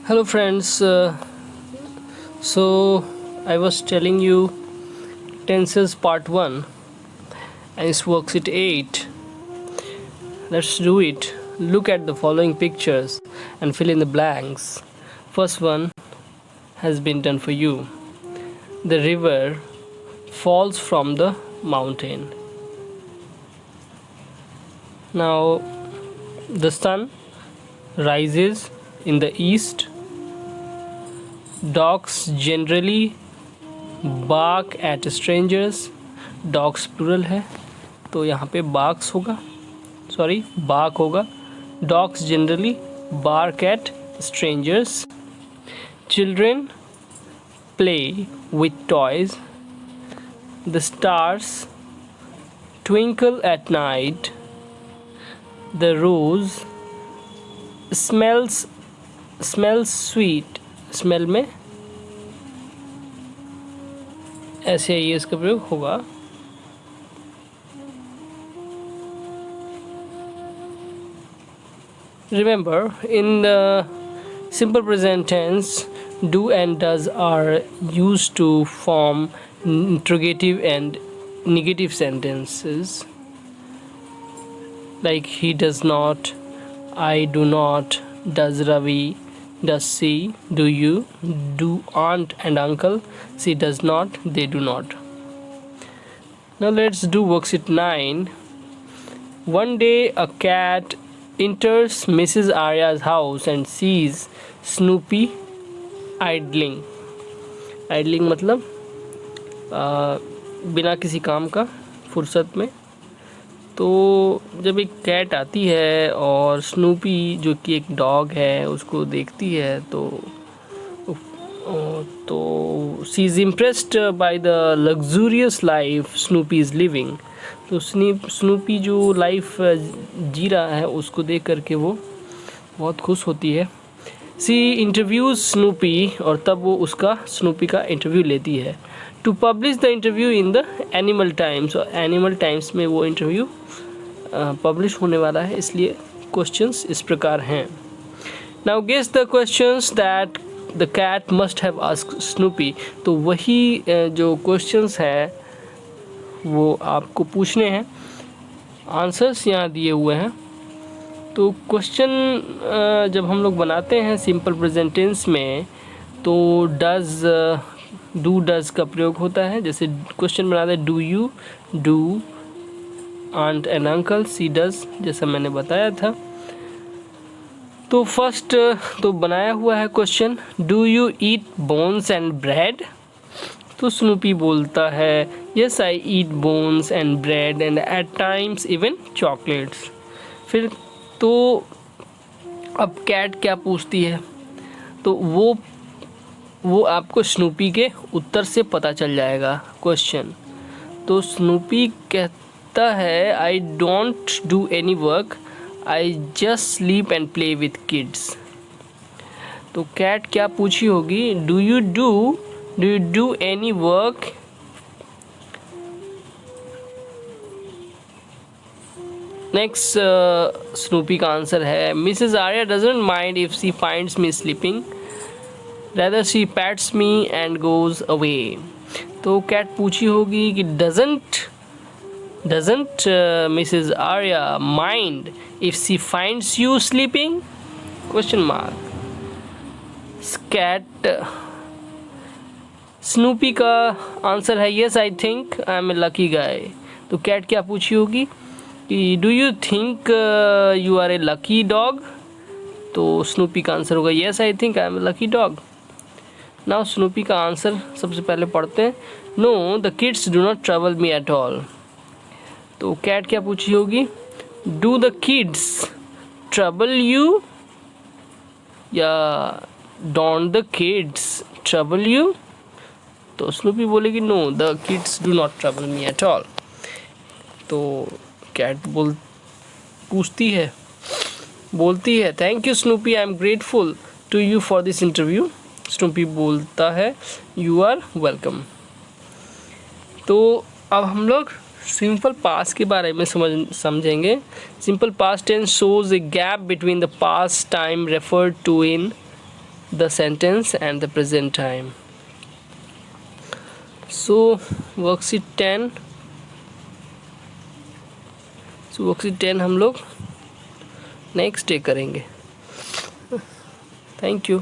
Hello friends, so I was telling you tenses part 1 and it's worksheet 8. Let's do it. Look at the following pictures and fill in the blanks. First one has been done for you. The river falls from the mountain. Now the sun rises in the east. Dogs generally bark at strangers. Dogs plural है तो यहाँ पे barks होगा, bark होगा. Dogs generally bark at strangers. Children play with toys. The stars twinkle at night. The rose smells sweet. Smell में ऐसे ही इसका प्रयोग होगा. Remember, in the simple present tense, do and does are used to form interrogative and negative sentences. Like he does not, I do not, does Ravi, does she, do you, do aunt and uncle, she does not, they do not. Now let's do worksheet 9. One day a cat enters Mrs. Arya's house and sees Snoopy idling. Idling मतलब बिना किसी काम का फुर्सत में. तो जब एक कैट आती है और स्नूपी जो कि एक डॉग है उसको देखती है तो she is impressed by the luxurious life Snoopy is living. तो स्नूपी जो लाइफ जी रहा है उसको देख करके वो बहुत खुश होती है. शी इंटरव्यूज़ स्नूपी और तब वो उसका स्नूपी का इंटरव्यू लेती है. To publish the interview in the Animal Times. और एनिमल टाइम्स में वो इंटरव्यू पब्लिश होने वाला है, इसलिए क्वेश्चंस इस प्रकार हैं. Now guess the questions that the cat must have asked Snoopy. तो वही जो क्वेश्चंस हैं वो आपको पूछने हैं. आंसर्स यहाँ दिए हुए हैं. तो क्वेश्चन जब हम लोग बनाते हैं सिंपल प्रेजेंट टेंस में तो डज डू डज का प्रयोग होता है. जैसे क्वेश्चन बनाते हैं do you, do aunt and uncle, she does, जैसा मैंने बताया था. तो फर्स्ट तो बनाया हुआ है question do you eat bones and bread. तो स्नूपी बोलता है yes I eat bones and bread and at times even chocolates. फिर तो अब कैट क्या पूछती है तो वो आपको स्नूपी के उत्तर से पता चल जाएगा क्वेश्चन. तो स्नूपी कहता है I don't do any work, I just sleep and play with kids. तो कैट क्या पूछी होगी do you do any work. Next Snoopy का आंसर है Mrs Arya doesn't mind if she finds me sleeping, rather she pats me and goes away. तो cat पूछी होगी कि doesn't Mrs. Arya mind if she finds you sleeping? Question mark. Cat Snoopy का answer है yes I think I am a lucky guy. तो cat क्या पूछी होगी कि do you think you are a lucky dog? तो Snoopy का answer होगा yes I think I am a lucky dog. Now Snoopy का आंसर सबसे पहले पढ़ते हैं no the kids do not trouble me at all. तो कैट क्या पूछी होगी do the kids trouble you या don't the kids trouble you. तो स्नूपी बोलेगी no the kids do not trouble me at all. तो कैट बोलती है thank you Snoopy I am grateful to you for this interview. Snoopy बोलता है you are welcome. तो अब हम लोग सिंपल पास्ट के बारे में समझेंगे. Simple past tense shows a gap between the past time referred to in the sentence and the present time. So worksheet 10 हम लोग नेक्स्ट डे करेंगे. Thank you.